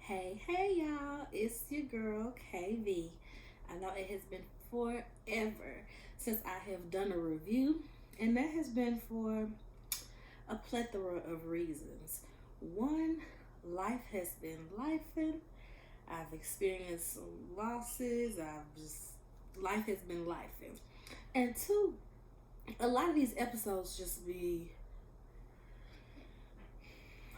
Hey, y'all, it's your girl KV. I know it has been forever since I have done a review, and that has been for a plethora of reasons. One, life has been lifing. I've experienced some losses. Life has been lifing. And two, a lot of these episodes just be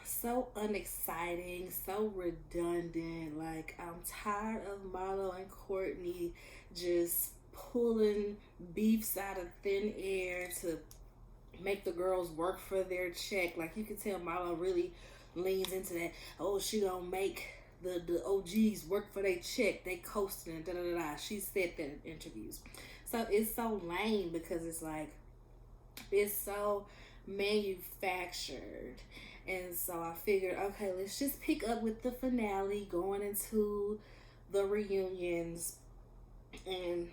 so unexciting, so redundant. Like, I'm tired of Marlo and Courtney just pulling beefs out of thin air to make the girls work for their check. Like, you can tell Marlo really leans into that. Oh, she gonna make the OGs work for their check. They coasting and da da da da. She said that in interviews. So it's so lame because it's so manufactured. And so I figured, okay, let's just pick up with the finale, going into the reunions and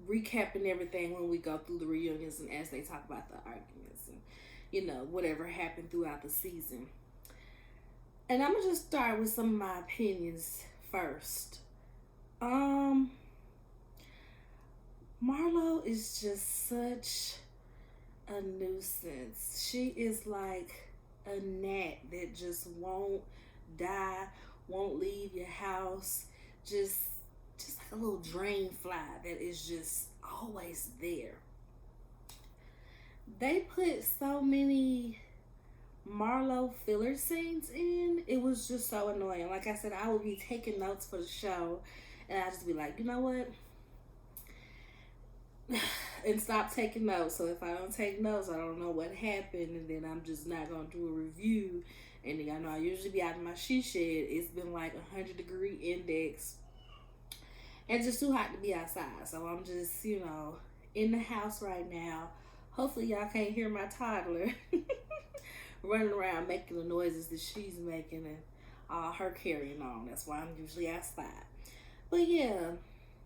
recapping everything when we go through the reunions and as they talk about the arguments and, whatever happened throughout the season. And I'm going to just start with some of my opinions first. Marlo is just such a nuisance. She is like a gnat that just won't die, won't leave your house, just like a little drain fly that is just always there. They put so many Marlo filler scenes in. It was just so annoying. Like I said, I would be taking notes for the show and I'd just be like, you know what? And stop taking notes. So if I don't take notes, I don't know what happened, and then I'm just not gonna do a review. And I know I usually be out in my she shed. It's been like 100-degree index, and it's just too hot to be outside. So I'm just in the house right now. Hopefully y'all can't hear my toddler running around making the noises that she's making and her carrying on. That's why I'm usually outside. But yeah,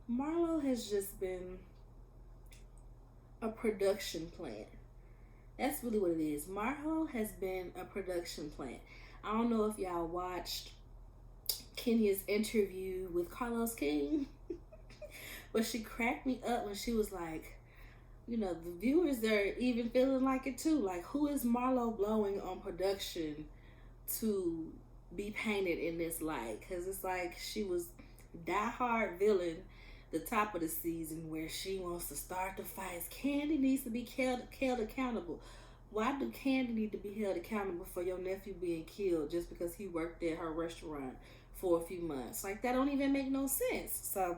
Marlo has just been a production plant. That's really what it is. Marlo has been a production plant. I don't know if y'all watched Kenya's interview with Carlos King, but she cracked me up when she was like, the viewers are even feeling like it too. Like, who is Marlo blowing on production to be painted in this light? Because it's like she was diehard villain the top of the season where she wants to start the fights. Candy needs to be held accountable. Why do Candy need to be held accountable for your nephew being killed just because he worked at her restaurant for a few months? Like, that don't even make no sense. So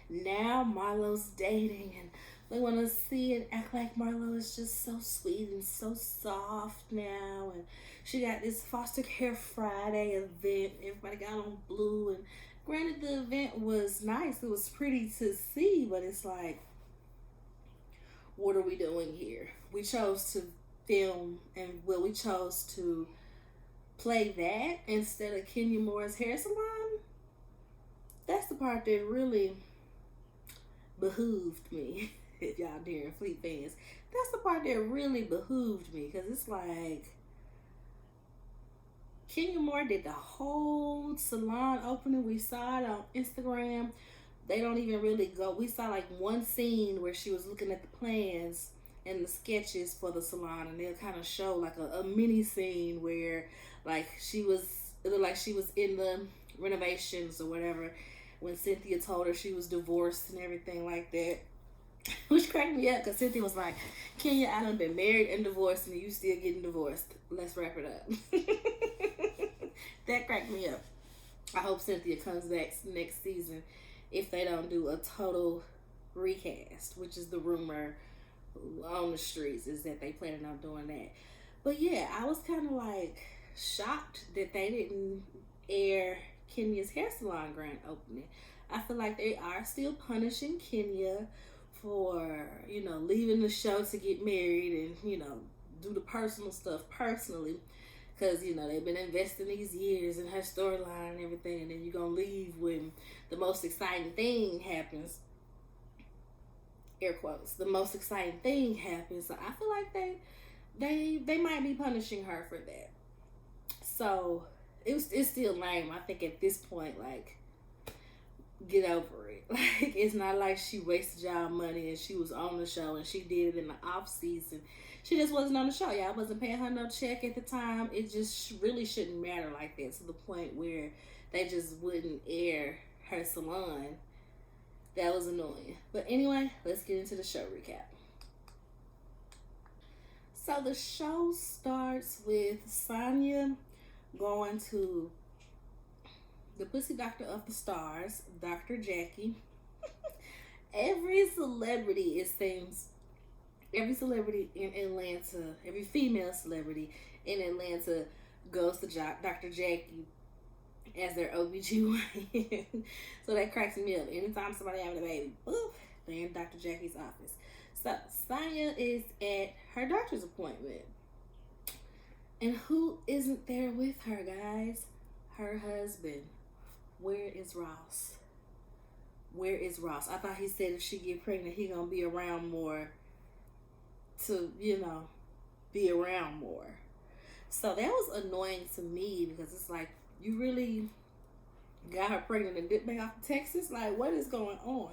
now Marlo's dating and they want to see and act like Marlo is just so sweet and so soft now. And she got this Foster Care Friday event. Everybody got on blue, and granted, the event was nice. It was pretty to see, but it's like, what are we doing here? We chose to film we chose to play that instead of Kenya Moore's hair salon. That's the part that really behooved me. If y'all Darren Fleet fans, that's the part that really behooved me, because it's like, Kenya Moore did the whole salon opening. We saw it on Instagram. They don't even really go. We saw like one scene where she was looking at the plans and the sketches for the salon, and they'll kind of show like a mini scene where like it looked like she was in the renovations or whatever when Cynthia told her she was divorced and everything like that. Which cracked me up because Cynthia was like, Kenya, I done been married and divorced and you still getting divorced. Let's wrap it up. That cracked me up. I hope Cynthia comes back next season if they don't do a total recast, which is the rumor on the streets, is that they planning on doing that. But yeah, I was kind of like shocked that they didn't air Kenya's hair salon grand opening. I feel like they are still punishing Kenya for, leaving the show to get married and, do the personal stuff personally. Because, they've been investing these years in her storyline and everything. And then you're going to leave when the most exciting thing happens. Air quotes. The most exciting thing happens. So I feel like they might be punishing her for that. So it's still lame. I think at this point, like, get over it. Like, it's not like she wasted y'all money and she was on the show and she did it in the off season. She just wasn't on the show. Y'all wasn't paying her no check at the time. It just really shouldn't matter like that, to the point where they just wouldn't air her salon. That was annoying. But anyway, let's get into the show recap. So the show starts with Sonya going to the pussy doctor of the stars, Dr. Jackie. Every celebrity, it seems, every celebrity in Atlanta, every female celebrity in Atlanta goes to Dr. Jackie as their OBGYN. So that cracks me up. Anytime somebody having a baby, boop, they're in Dr. Jackie's office. So Sonya is at her doctor's appointment. And who isn't there with her, guys? Her husband. Where is Ross? Where is Ross? I thought he said if she get pregnant, he gonna be around more to, be around more. So that was annoying to me, because it's like, you really got her pregnant and dipped back off to Texas? Like, what is going on?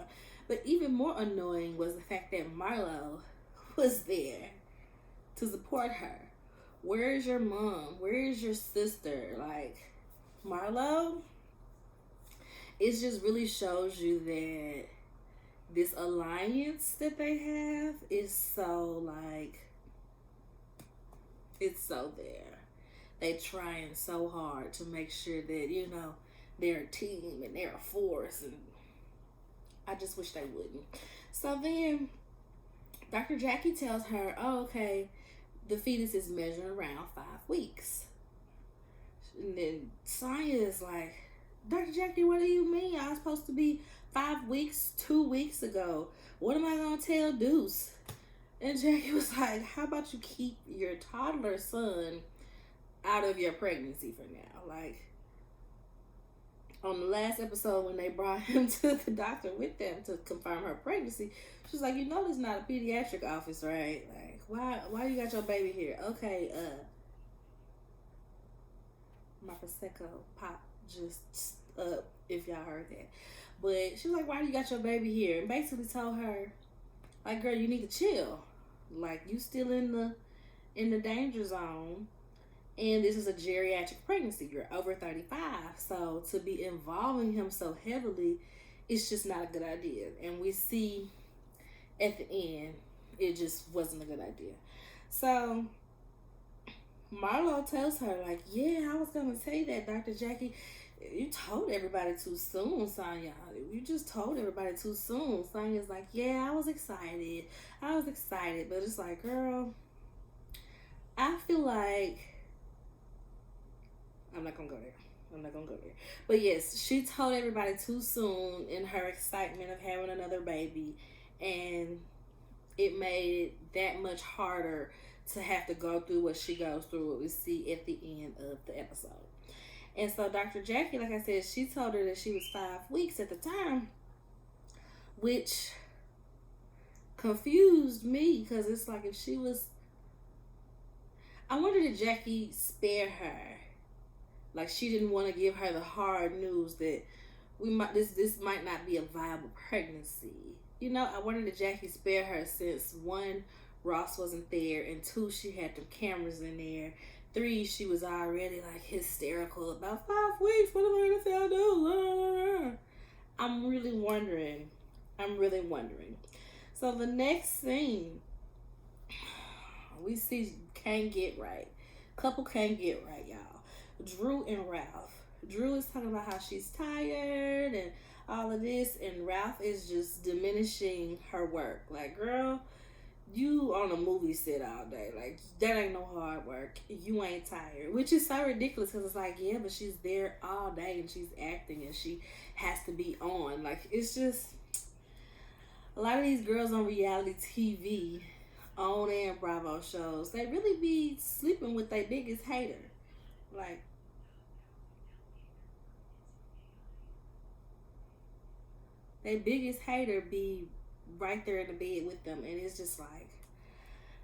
But even more annoying was the fact that Marlo was there to support her. Where is your mom? Where is your sister? Like, Marlo, it just really shows you that this alliance that they have is so, like, it's so there. They trying so hard to make sure that, they're a team and they're a force, and I just wish they wouldn't. So then Dr. Jackie tells her, oh, okay, the fetus is measuring around 5 weeks. And then Sonya is like, Dr. Jackie, what do you mean? I was supposed to be 5 weeks 2 weeks ago. What am I going to tell Deuce? And Jackie was like, how about you keep your toddler son out of your pregnancy for now? Like, on the last episode when they brought him to the doctor with them to confirm her pregnancy, she was like, it's not a pediatric office, right? Like, why you got your baby here? Okay, my Prosecco pop just up, if y'all heard that. But she was like, why do you got your baby here? And basically told her, like, girl, you need to chill. Like, you still in the danger zone. And this is a geriatric pregnancy. You're over 35. So to be involving him so heavily, it's just not a good idea. And we see at the end, it just wasn't a good idea. So Marlo tells her, like, yeah, I was going to say that, Dr. Jackie. You told everybody too soon, Sonya. You just told everybody too soon. Sonya's like, yeah, I was excited. But it's like, girl, I feel like, I'm not gonna go there. But yes, she told everybody too soon in her excitement of having another baby, and it made it that much harder to have to go through what she goes through, what we see at the end of the episode. And so Dr. Jackie, like I said, she told her that she was 5 weeks at the time, which confused me, because it's like, if she was, I wonder, did Jackie spare her? Like, she didn't want to give her the hard news that this might not be a viable pregnancy. I wondered, did Jackie spare her, since 1, Ross wasn't there, and 2, she had the cameras in there. 3, she was already like hysterical about 5 weeks. What am I gonna tell Deuce? I'm really wondering. So the next scene, we see couple can't get right, y'all. Drew and Ralph. Drew is talking about how she's tired and all of this, and Ralph is just diminishing her work. Like, girl, you on a movie set all day. Like, that ain't no hard work. You ain't tired. Which is so ridiculous, because it's like, yeah, but she's there all day and she's acting and she has to be on. Like, it's just, a lot of these girls on reality TV, on and Bravo shows, they really be sleeping with their biggest hater. Like, their biggest hater be right there in the bed with them, and it's just like,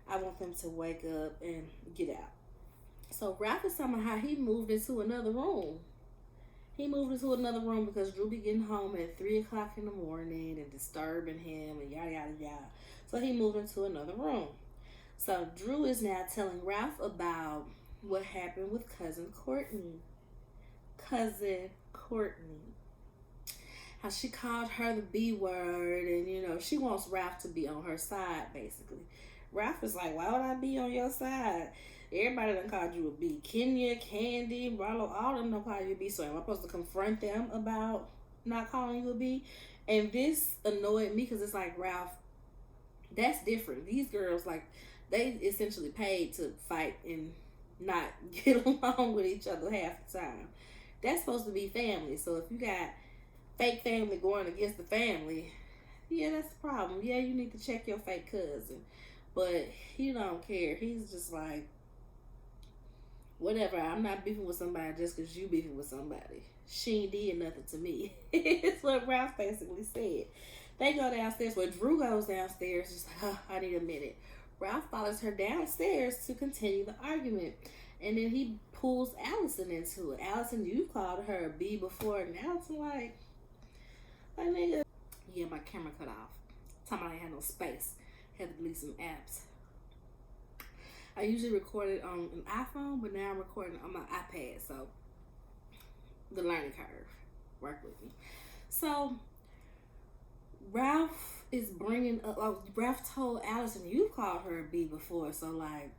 I want them to wake up and get out. So Ralph is talking about how he moved into another room. He moved into another room because Drew be getting home at 3 o'clock in the morning and disturbing him and yada yada yada. So he moved into another room. So Drew is now telling Ralph about what happened with cousin Courtney. Cousin Courtney. How she called her the B word, and she wants Ralph to be on her side, basically. Ralph is like, why would I be on your side? Everybody done called you a B. Kenya, Candy, Rollo, all of them done called you a B. So am I supposed to confront them about not calling you a B? And this annoyed me because it's like, Ralph, that's different. These girls, like, they essentially paid to fight and not get along with each other half the time. That's supposed to be family. So if you got fake family going against the family, yeah, that's the problem. Yeah, you need to check your fake cousin. But he don't care. He's just like, whatever, I'm not beefing with somebody just because you beefing with somebody. She ain't did nothing to me. It's what Ralph basically said. They go downstairs. Well, Drew goes downstairs. Just like, I need a minute. Ralph follows her downstairs to continue the argument. And then he pulls Allison into it. Allison, you called her a B before. And Allison like nigga. Yeah, my camera cut off. Time I ain't had no space. Had to delete some apps. I usually record it on an iPhone, but now I'm recording on my iPad, so the learning curve. Work with me. So Ralph is bringing up, Ralph told Allison, you've called her a B before, so like,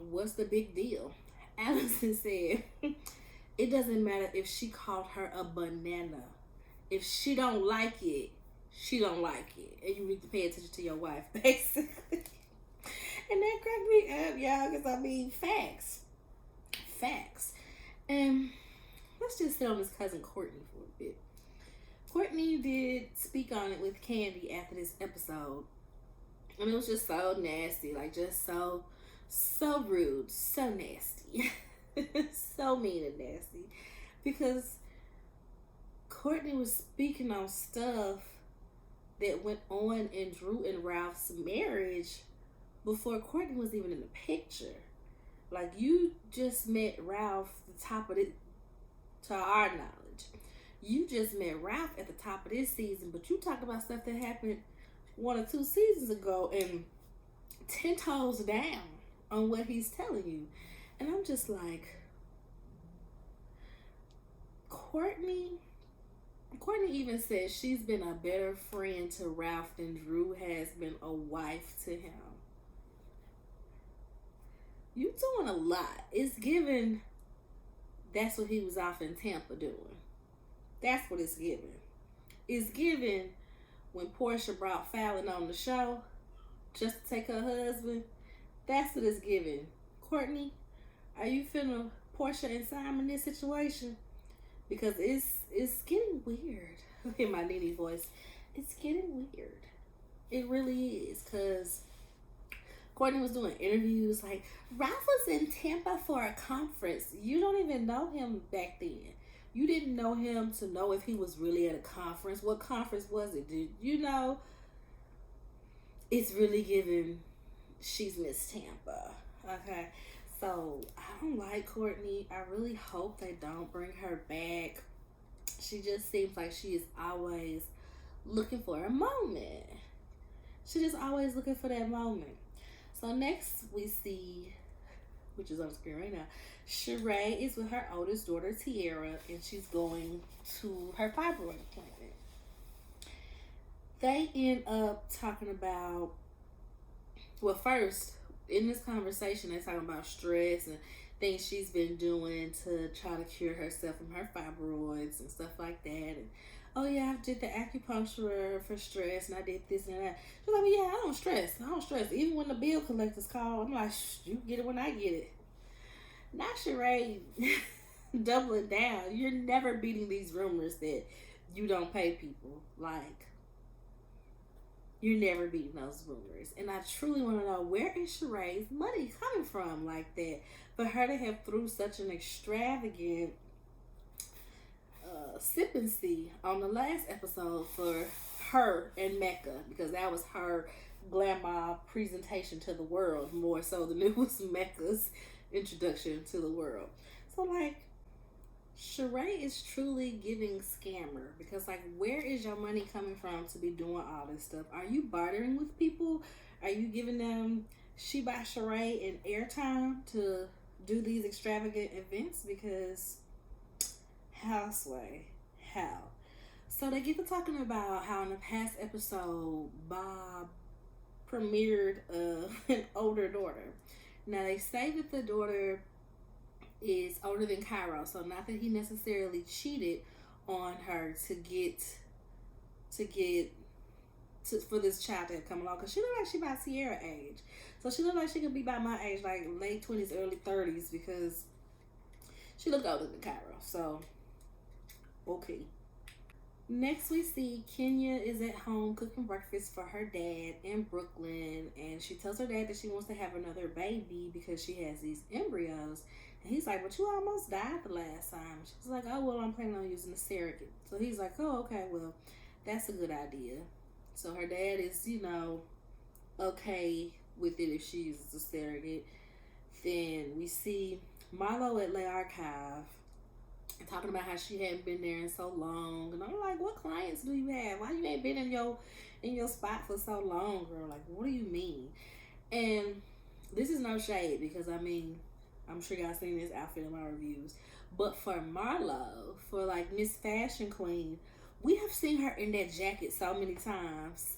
what's the big deal? Allison said, it doesn't matter if she called her a banana. If she don't like it, she don't like it. And you need to pay attention to your wife, basically. And that cracked me up, y'all, because I mean, facts. Facts. And let's just sit on this cousin Courtney for a bit. Courtney did speak on it with Candy after this episode. And it was just so nasty. Like, just so rude. So nasty. So mean and nasty. Because Courtney was speaking on stuff that went on in Drew and Ralph's marriage before Courtney was even in the picture. Like, you just met Ralph the top of it, to our knowledge. You just met Ralph at the top of this season, but you talk about stuff that happened 1 or 2 seasons ago and 10 toes down on what he's telling you. And I'm just like, Courtney even says she's been a better friend to Ralph than Drew has been a wife to him. You doing a lot. It's given that's what he was off in Tampa doing. That's what it's given. It's given when Portia brought Fallon on the show just to take her husband. That's what it's given. Courtney, are you feeling Portia and Simon in this situation? Because it's getting weird. In my Nene voice, it's getting weird. It really is. Because Courtney was doing interviews like, Ralph was in Tampa for a conference. You don't even know him back then. You didn't know him to know if he was really at a conference. What conference was it? Did you know? It's really giving she's Miss Tampa. Okay. So I don't like Courtney. I really hope they don't bring her back. She just seems like she is always looking for a moment. She just always looking for that moment. So next we see, which is on the screen right now, Sheree is with her oldest daughter Tiara, and she's going to her fibroid appointment. They end up talking about, well, first in this conversation they're talking about stress and things she's been doing to try to cure herself from her fibroids and stuff like that. And oh yeah, I did the acupuncture for stress and I did this and that. She's like, well, yeah, I don't stress. Even when the bill collectors call, I'm like, you get it when I get it. Not Sheree doubling down. You're never beating these rumors that you don't pay people. Like, you're never beating those rumors. And I truly want to know, where is Sheree's money coming from like that? For her to have threw such an extravagant sippancy on the last episode for her and Mecca, because that was her glamour presentation to the world more so than it was Mecca's introduction to the world. So like, Sheree is truly giving scammer because like, where is your money coming from to be doing all this stuff? Are you bartering with people? Are you giving them she by Sheree and airtime to do these extravagant events? Because houseway, how? So they get to talking about how in the past episode Bob premiered an older daughter. Now they say that the daughter is older than Cairo, so not that he necessarily cheated on her to get for this child to come along, because she look like she about Sierra age, so she look like she could be about my age, like late 20s, early 30s, because she looked older than Cairo. So okay. Next, we see Kenya is at home cooking breakfast for her dad in Brooklyn, and she tells her dad that she wants to have another baby because she has these embryos. And he's like, "But you almost died the last time." She's like, "Oh, well, I'm planning on using a surrogate." So he's like, "Oh, okay, well, that's a good idea." So her dad is, okay with it if she uses a surrogate. Then we see Marlo at Le Archive talking about how she hadn't been there in so long, and I'm like, what clients do you have? Why you ain't been in your spot for so long, girl? Like, what do you mean? And this is no shade, because I mean, I'm sure y'all seen this outfit in my reviews, but for Marlo, for like Miss Fashion Queen, we have seen her in that jacket so many times.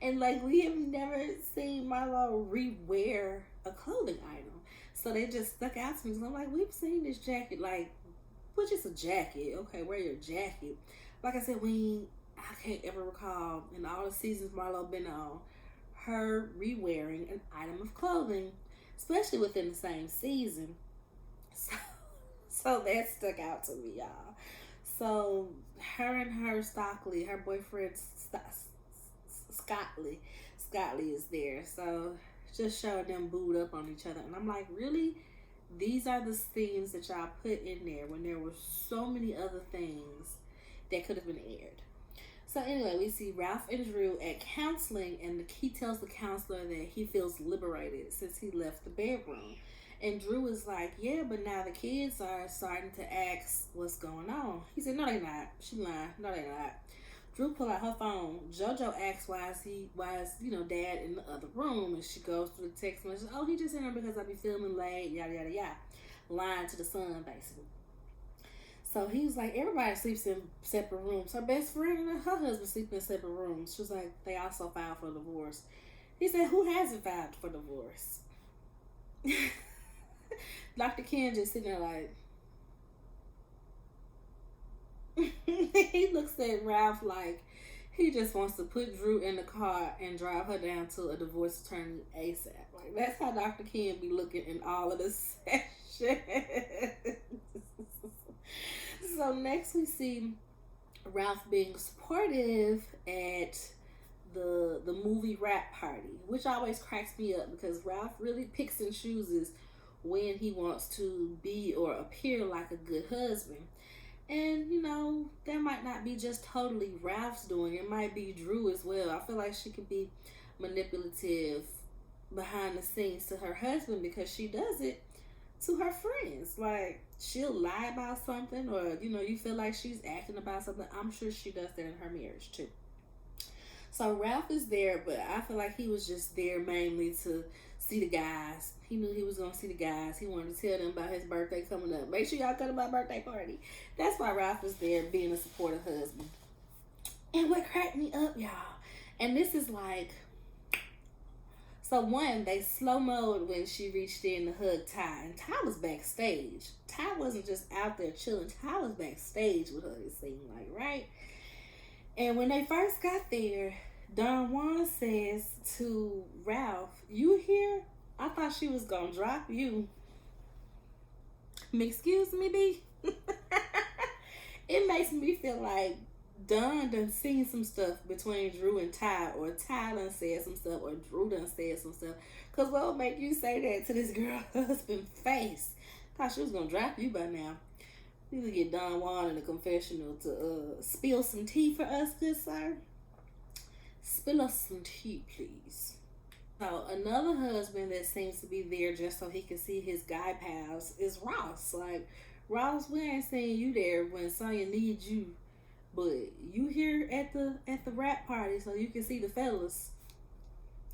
And like, we have never seen Marlo rewear a clothing item. So they just stuck out to me. So I'm like, we've seen this jacket, like, which is a jacket. Okay, wear your jacket. Like I said, I can't ever recall in all the seasons Marlo been on her rewearing an item of clothing, especially within the same season. So, so that stuck out to me, y'all. So her and her boyfriend Scottley is there. So just showing them booed up on each other. And I'm like, really? These are the scenes that y'all put in there when there were so many other things that could have been aired. So anyway, we see Ralph and Drew at counseling, and he tells the counselor that he feels liberated since he left the bedroom. And Drew is like, yeah, but now the kids are starting to ask what's going on. He said, no, they not. She lying. No, they not. Drew pull out her phone. JoJo asks why is Dad in the other room, and she goes through the text message. Oh, he just in there because I be filming late, yada yada yada, lying to the son basically. So he was like, everybody sleeps in separate rooms. Her best friend and her husband sleep in separate rooms. She was like, they also filed for divorce. He said, who hasn't filed for divorce? Dr. Ken just sitting there like. He looks at Ralph like he just wants to put Drew in the car and drive her down to a divorce attorney ASAP. Like, that's how Dr. Ken be looking in all of the sessions. So next we see Ralph being supportive at the movie wrap party, which always cracks me up because Ralph really picks and chooses when he wants to be or appear like a good husband. And, that might not be just totally Ralph's doing. It might be Drew as well. I feel like she could be manipulative behind the scenes to her husband because she does it to her friends. Like, she'll lie about something, or, you feel like she's acting about something. I'm sure she does that in her marriage too. So Ralph is there, but I feel like he was just there mainly to see the guys. He knew he was going to see the guys. He wanted to tell them about his birthday coming up. Make sure y'all come to my birthday party. That's why Ralph was there, being a supportive husband. And what cracked me up, y'all, and this is like, so one, they slow-moed when she reached in to hug Ty, and Ty was backstage. Ty wasn't just out there chilling. Ty was backstage with her, it seemed like, right? And when they first got there, Don Juan says to Ralph, you here? I thought she was going to drop you. Excuse me, B? It makes me feel like Don done seen some stuff between Drew and Ty, or Ty done said some stuff, or Drew done said some stuff. Because what would make you say that to this girl husband face? Thought she was going to drop you by now. We need to get Don Juan in the confessional to spill some tea for us, good sir. Spill us some tea, please. So another husband that seems to be there just so he can see his guy pals is Ross. Like, Ross, we ain't seeing you there when Sonya needs you, but you here at the rap party so you can see the fellas.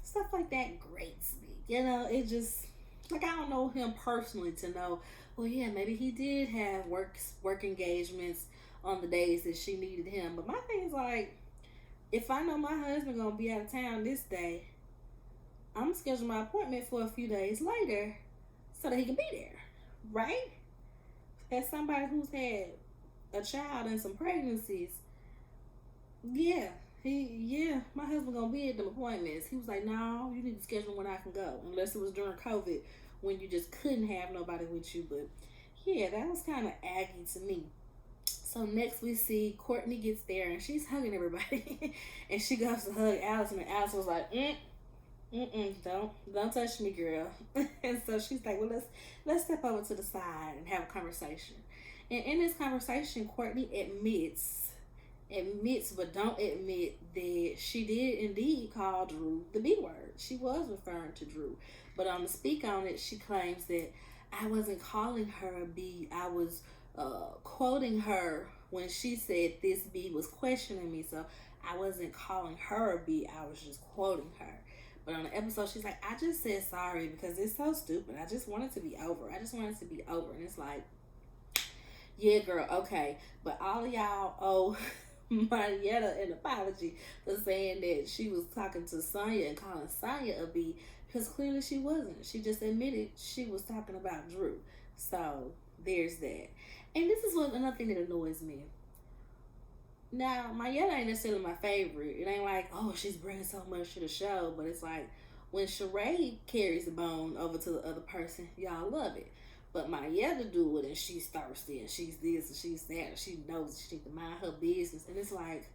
Stuff like that grates me. You know, it just like I don't know him personally to know. Well, yeah, maybe he did have work engagements on the days that she needed him. But my thing is like, if I know my husband gonna be out of town this day, I'm gonna schedule my appointment for a few days later so that he can be there, right? As somebody who's had a child and some pregnancies, yeah, my husband gonna be at the appointments. He was like, no, you need to schedule when I can go, unless it was during COVID when you just couldn't have nobody with you. But yeah, that was kind of aggy to me. So next we see Courtney gets there and she's hugging everybody, and she goes to hug Allison, and Allison was like, don't touch me, girl. And so she's like, well, let's step over to the side and have a conversation. And in this conversation, Courtney admits but don't admit that she did indeed call Drew the B word. She was referring to Drew, but on the speak on it, she claims that I wasn't calling her a B. I was quoting her when she said this B was questioning me, so I wasn't calling her a B. I was just quoting her. But on the episode, she's like, I just said sorry because it's so stupid. I just want it to be over. I just want it to be over. And it's like, yeah, girl, okay. But all of y'all owe Marietta an apology for saying that she was talking to Sonya and calling Sonya a B, because clearly she wasn't. She just admitted she was talking about Drew. So there's that. And this is what another thing that annoys me. Now, Marietta ain't necessarily my favorite. It ain't like, oh, she's bringing so much to the show. But it's like, when Sheree carries the bone over to the other person, y'all love it. But Marietta do it and she's thirsty and she's this and she's that and she knows she needs to mind her business. And it's like,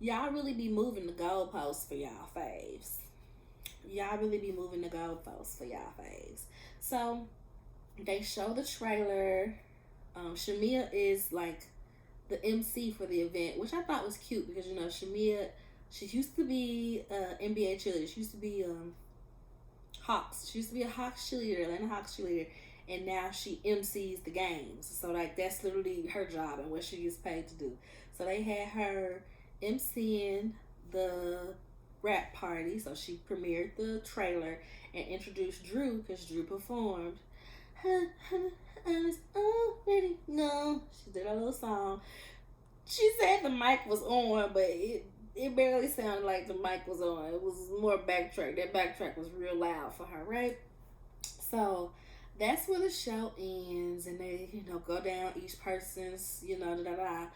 y'all really be moving the goalposts for y'all faves. Y'all really be moving the goalposts for y'all faves. So, they show the trailer. Shamia is like the MC for the event, which I thought was cute because, you know, Shamia, she used to be NBA cheerleader. She used to be Hawks. She used to be a Hawks cheerleader, Atlanta Hawks cheerleader, and now she MCs the games. So, like, that's literally her job and what she gets paid to do. So, they had her MCing the rap party. So, she premiered the trailer and introduced Drew because Drew performed. I was already know. She did a little song. She said the mic was on, but it barely sounded like the mic was on. It was more backtrack. That backtrack was real loud for her, right? So that's where the show ends, and they, you know, go down each person's, you know, da-da-da.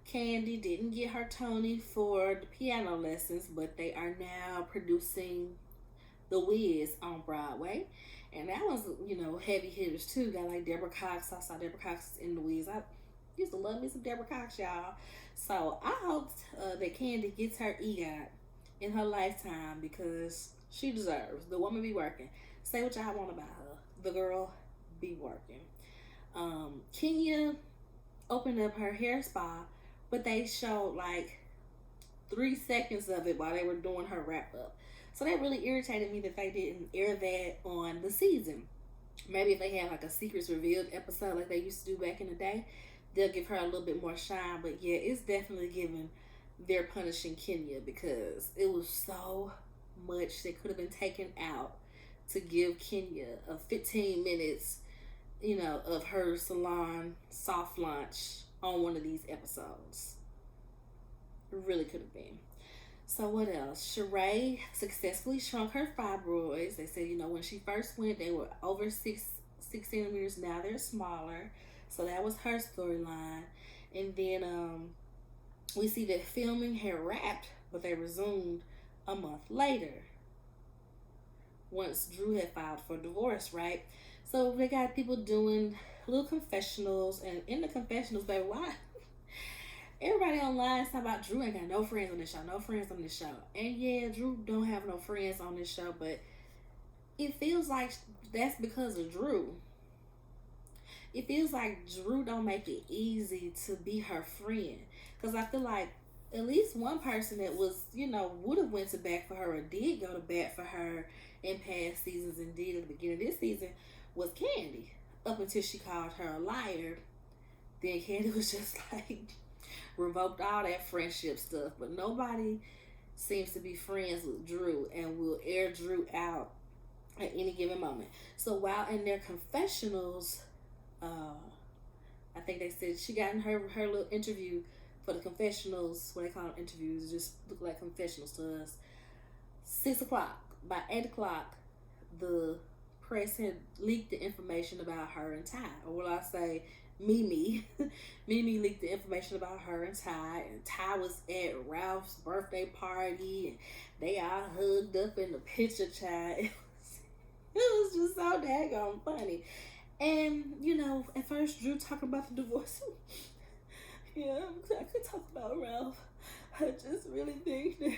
Candy didn't get her Tony for the piano lessons, but they are now producing The Wiz on Broadway. And that was, you know, heavy hitters too. Got like Deborah Cox. I saw Deborah Cox in The Wiz. I used to love me some Deborah Cox, y'all. So I hope that Candy gets her EGOT in her lifetime because she deserves. The woman be working. Say what y'all want about her. The girl be working. Kenya opened up her hair spa, but they showed like 3 seconds of it while they were doing her wrap up. So that really irritated me that they didn't air that on the season. Maybe if they had like a secrets revealed episode like they used to do back in the day, they'll give her a little bit more shine. But yeah, it's definitely giving they're punishing Kenya because it was so much that could have been taken out to give Kenya a 15 minutes, you know, of her salon soft launch on one of these episodes. It really could have been. So what else? Sheree successfully shrunk her fibroids. They said, you know, when she first went, they were over 6 centimeters. Now they're smaller. So that was her storyline. And then we see that filming had wrapped, but they resumed a month later once Drew had filed for divorce, right? So they got people doing little confessionals. And in the confessionals, baby, why? Everybody online talking about Drew ain't got no friends on this show, no friends on this show. And yeah, Drew don't have no friends on this show, but it feels like that's because of Drew. It feels like Drew don't make it easy to be her friend. Because I feel like at least one person that was, would have went to bat for her or did go to bat for her in past seasons and did at the beginning of this season was Candy. Up until she called her a liar, then Candy was just like revoked all that friendship stuff. But nobody seems to be friends with Drew and will air Drew out at any given moment. So while in their confessionals, I think they said she got in her little interview for the confessionals. What they call them interviews, just look like confessionals to us. 6 o'clock. By 8 o'clock, the press had leaked the information about her and Ty. Or will I say Mimi? Mimi leaked the information about her and Ty. And Ty was at Ralph's birthday party. And they all hugged up in the picture, child. It was just so daggone funny. And, at first Drew talking about the divorce. Yeah, I could talk about Ralph. I just really think that,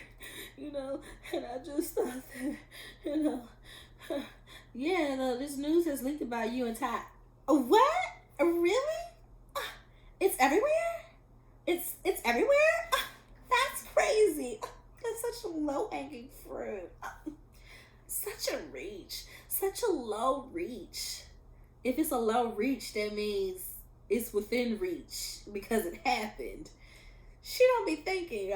and I just thought that, this news has leaked about you and Ty. What? Really? It's everywhere? It's everywhere? That's crazy. That's such a low-hanging fruit. Such a reach. Such a low reach. If it's a low reach, that means it's within reach because it happened. She don't be thinking,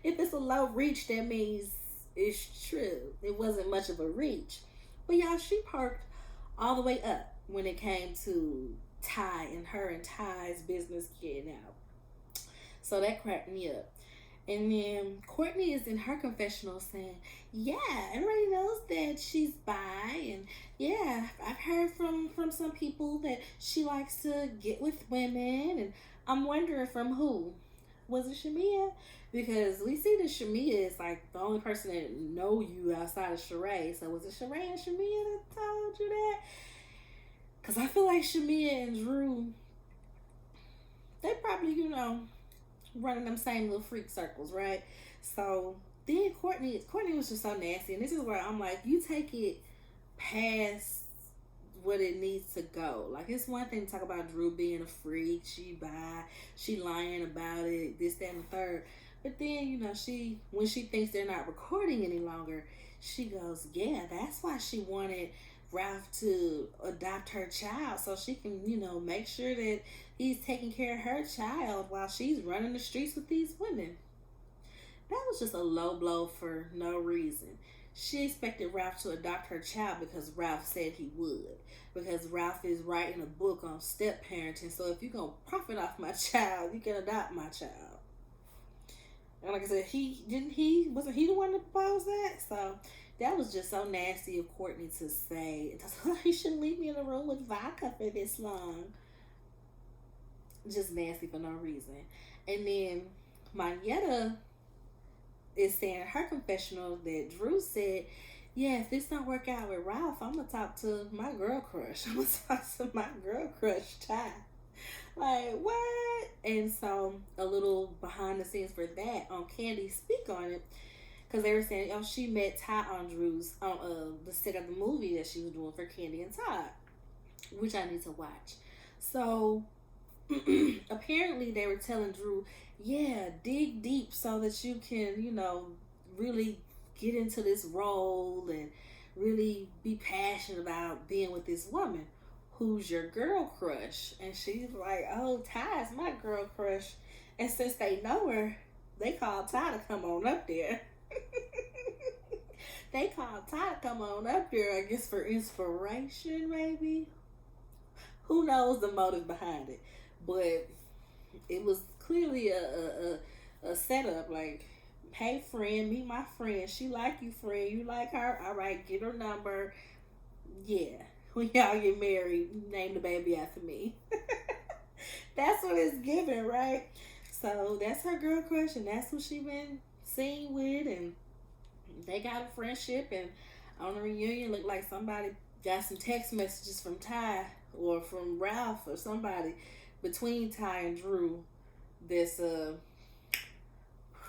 if it's a low reach, that means it's true. It wasn't much of a reach. But y'all, she parked all the way up when it came to Ty and her and Ty's business getting out. So that cracked me up. And then Courtney is in her confessional saying, yeah, everybody knows that she's bi. And yeah, I've heard from some people that she likes to get with women. And I'm wondering from who? Was it Shamia? Because we see that Shamia is like the only person that know you outside of Sheree. So was it Sheree and Shamia that told you that? Because I feel like Shamia and Drew, they probably, running them same little freak circles, right? So then Courtney was just so nasty. And this is where I'm like, you take it past what it needs to go. Like, it's one thing to talk about Drew being a freak, she bi, she lying about it, this, that, and the third. But then, when she thinks they're not recording any longer, she goes, yeah, that's why she wanted Ralph to adopt her child so she can, make sure that he's taking care of her child while she's running the streets with these women. That was just a low blow for no reason. She expected Ralph to adopt her child because Ralph said he would. Because Ralph is writing a book on step parenting. So if you're going to profit off my child, you can adopt my child. And like I said, wasn't he the one that proposed that? So that was just so nasty of Courtney to say. You shouldn't leave me in a room with vodka for this long. Just nasty for no reason. And then Monietta is saying in her confessional that Drew said, yeah, if this don't work out with Ralph, I'm going to talk to my girl crush. I'm going to talk to my girl crush, Ty. Like, what? And so, a little behind the scenes for that on Candy Speak on it. Because they were saying, she met Ty on the set of the movie that she was doing for Candy and Todd. Which I need to watch. So, apparently they were telling Drew, yeah, dig deep so that you can, really get into this role and really be passionate about being with this woman who's your girl crush. And she's like, oh, Ty's my girl crush. And since they know her, they called Ty to come on up there. They called Ty to come on up there, I guess, for inspiration, maybe. Who knows the motive behind it? But it was clearly a setup. Like, hey, friend, meet my friend. She like you, friend. You like her? All right, get her number. Yeah. When y'all get married, name the baby after me. That's what it's given, right? So that's her girl crush, and that's what she been seen with, and they got a friendship, and on the reunion, looked like somebody got some text messages from Ty or from Ralph or somebody between Ty and Drew that's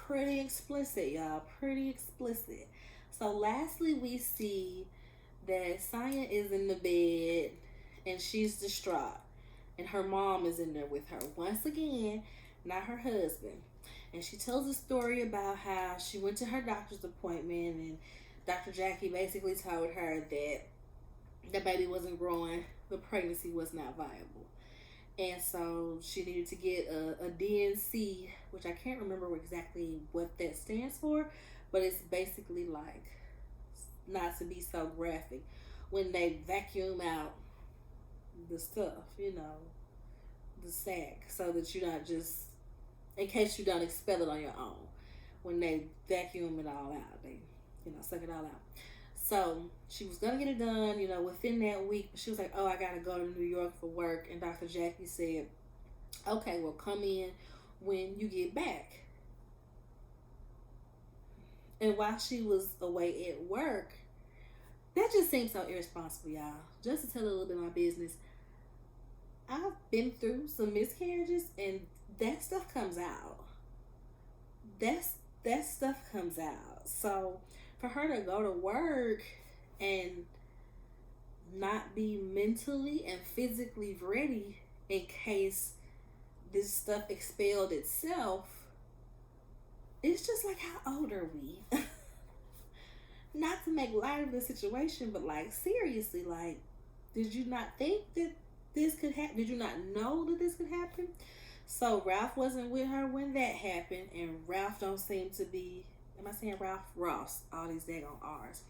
pretty explicit, y'all. Pretty explicit. So lastly, we see that Sonya is in the bed and she's distraught. And her mom is in there with her. Once again, not her husband. And she tells a story about how she went to her doctor's appointment, and Dr. Jackie basically told her that the baby wasn't growing, the pregnancy was not viable. And so she needed to get a DNC, which I can't remember exactly what that stands for, but it's basically like, not to be so graphic, when they vacuum out the stuff, the sac, so that you're not just, in case you don't expel it on your own. When they vacuum it all out, they, suck it all out. So she was gonna get it done, within that week. But she was like, "Oh, I gotta go to New York for work." And Dr. Jackie said, "Okay, well, come in when you get back." And while she was away at work, that just seems so irresponsible, y'all. Just to tell a little bit of my business, I've been through some miscarriages, and that stuff comes out. That stuff comes out. So for her to go to work and not be mentally and physically ready in case this stuff expelled itself, it's just like, how old are we? Not to make light of the situation, but like, seriously, like, did you not think that this could happen? Did you not know that this could happen? So Ralph wasn't with her when that happened, and Ralph don't seem to be, am I saying Ralph? Ross, all these daggone R's.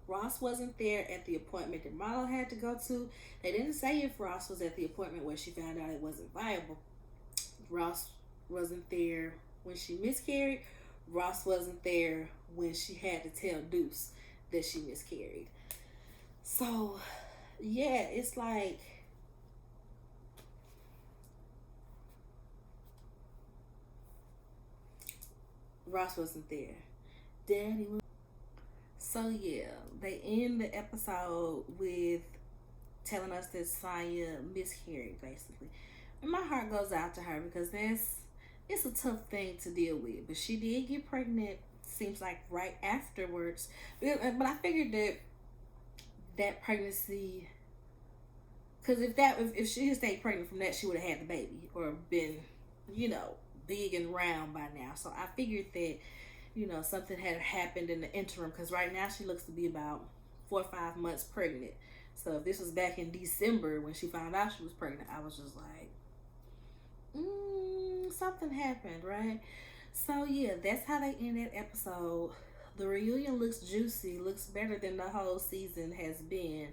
Ross wasn't there at the appointment that Marlo had to go to. They didn't say if Ross was at the appointment where she found out it wasn't viable. Ross wasn't there when she miscarried. Ross wasn't there when she had to tell Deuce that she miscarried. So, yeah, it's like, Ross wasn't there. Daddy was. So, yeah, they end the episode with telling us that Sonya miscarried, basically. And my heart goes out to her, because it's a tough thing to deal with. But she did get pregnant, seems like right afterwards. But I figured that pregnancy, because if she had stayed pregnant from that, she would have had the baby, or been, big and round by now. So I figured that, something had happened in the interim, because right now she looks to be about 4 or 5 months pregnant. So if this was back in December when she found out she was pregnant, I was just like, something happened, right? So yeah, that's how they end that episode. The reunion looks juicy, looks better than the whole season has been.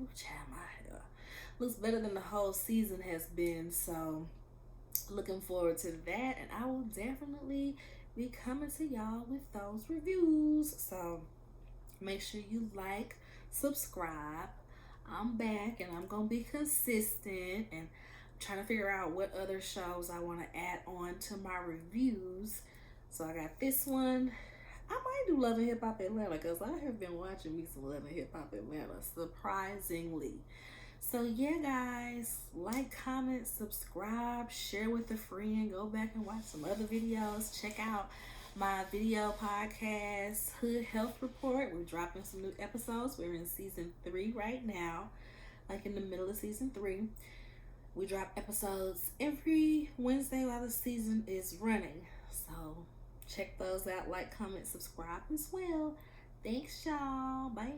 Ooh, child, my hair. Looks better than the whole season has been. So looking forward to that, and I will definitely be coming to y'all with those reviews. So make sure you like, subscribe. I'm back, and I'm gonna be consistent, and trying to figure out what other shows I want to add on to my reviews. So I got this one. I might do Love and Hip Hop Atlanta, because I have been watching me some Love and Hip Hop Atlanta, surprisingly. So yeah, guys, like, comment, subscribe, share with a friend, go back and watch some other videos, check out my video podcast, Hood Health Report. We're dropping some new episodes. We're in season 3 right now, like in the middle of season 3. We drop episodes every Wednesday while the season is running. So check those out, like, comment, subscribe as well. Thanks, y'all. Bye.